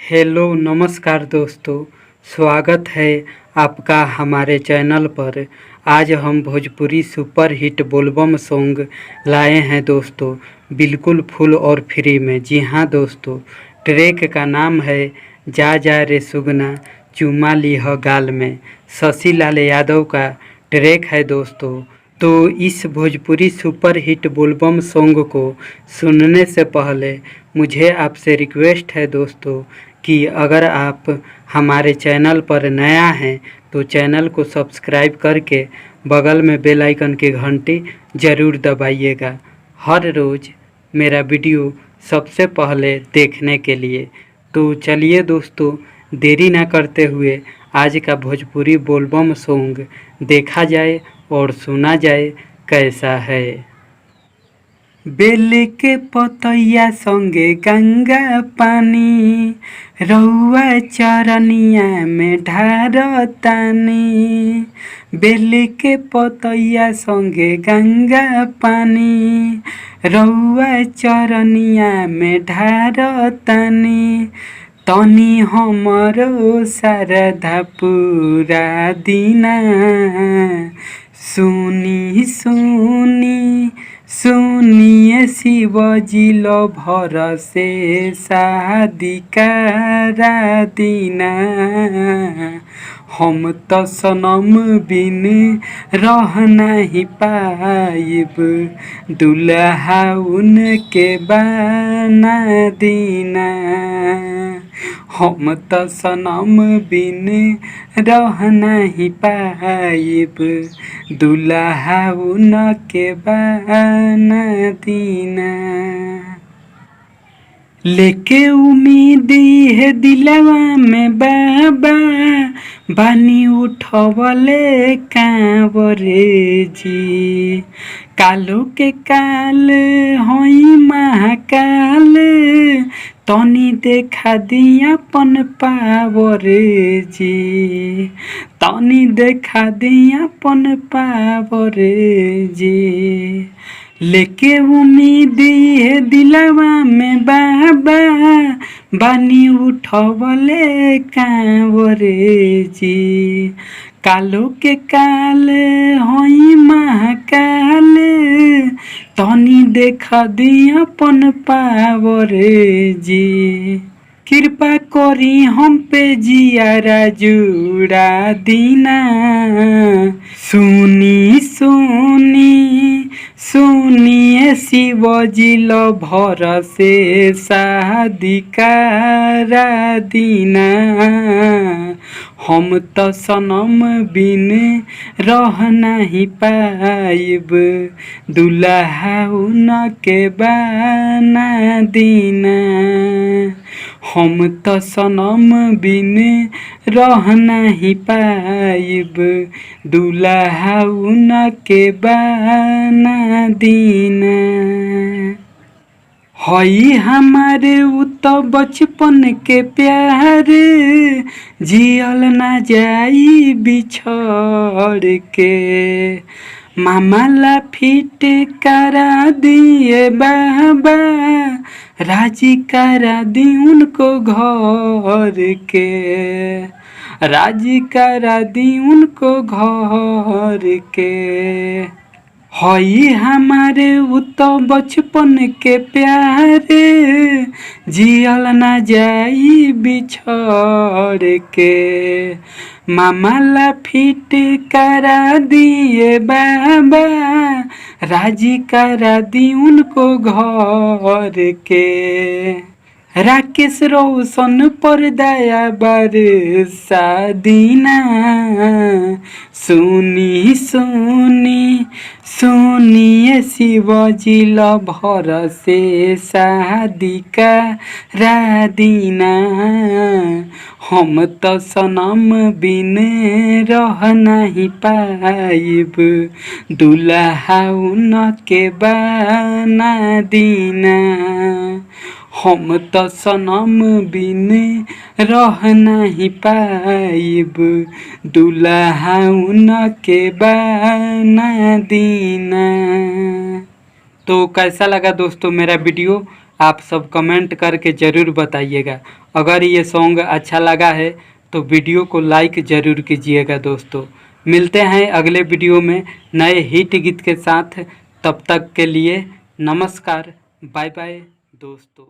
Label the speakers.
Speaker 1: Hello नमस्कार दोस्तों, स्वागत है आपका हमारे चैनल पर। आज हम भोजपुरी सुपर हिट बोलबम सॉन्ग लाए हैं दोस्तों, बिल्कुल फुल और फ्री में। जी हाँ दोस्तों, ट्रैक का नाम है जा जा रे सुगना चुमा लीह गाल में। शशि लाल यादव का ट्रैक है दोस्तों। तो इस भोजपुरी सुपर हिट बोलबम सॉन्ग को सुनने से पहले मुझे आपसे रिक्वेस्ट है दोस्तों कि अगर आप हमारे चैनल पर नया हैं तो चैनल को सब्सक्राइब करके बगल में बेल आइकन की घंटी ज़रूर दबाइएगा, हर रोज़ मेरा वीडियो सबसे पहले देखने के लिए। तो चलिए दोस्तों, देरी ना करते हुए आज का भोजपुरी बोलबम सॉन्ग देखा जाए और सुना जाए कैसा है। बेल के पतैया संगे गंगा पानी रउआ चरनिया में ढारतानी। बेल के पतैया संगे गंगा पानी रउआ चरनिया में ढारतानी। तनी हमरो शारदा पूरा दीना सुनी सुनी सुनिए शिवजी लो भरोसे शादी करा दीना। हम तो सनम बिन रह नहीं पाइब, दुल्हा उनके बना दीना। हम तो सनम बिन रह नहीं पाइब, दुल्हा उनके बना दीना। लेके उम्मीद है दिलवा में बाबा बानी उठवले कांवरे जी। कालो के काल होई महाकाल तनी देखा दिया अपन पावर जी। तनी देखा दिया अपन पावर जी। लेके उम्मीद है दिलवा में बाबा बानी उठवले कांवरे जी। कालो के काल होई महाकाल तनी देखा दिया अपन पावर जी। कृपा करी हम पे जियारा जुड़ा दीना। सुनी सुनी सुनिए शिवजी लो भरोसे शादी करा दीना। हम तो सनम बिन रह नहीं पाइब, दुल्हा उनके बना दीना। हम तो सनम बिन रह नहीं पाइब, दुल्हा उनके बना दीना। हई हमारे उ तो बचपन के प्यार जियल ना जाई बिछड़ के। मामा ला फिट करा दिए बाबा, राजी करा दी उनको घर के। राजी करा दी उनको घर के। हई हमारे उ तो बचपन के प्यार जियल ना जाई बिछड़ के। मामा ला फिट करा दिए बाबा, राजी करा दी उनको घर के। राकेश रोशन पर दया बरसा दीना। सुनी सुनी सुनिए शिवजी लो भरोसे शादी करा दीना। हम तो सनम बिन रह नहीं पाइब, दुल्हा उनके बना दीना। हम तो सनम बिन रह नहीं पाइब, दुल्हा उनके बना दीना। तो कैसा लगा दोस्तों मेरा वीडियो? आप सब कमेंट करके ज़रूर बताइएगा। अगर ये सॉन्ग अच्छा लगा है तो वीडियो को लाइक ज़रूर कीजिएगा दोस्तों। मिलते हैं अगले वीडियो में नए हिट गीत के साथ। तब तक के लिए नमस्कार, बाय बाय दोस्तों।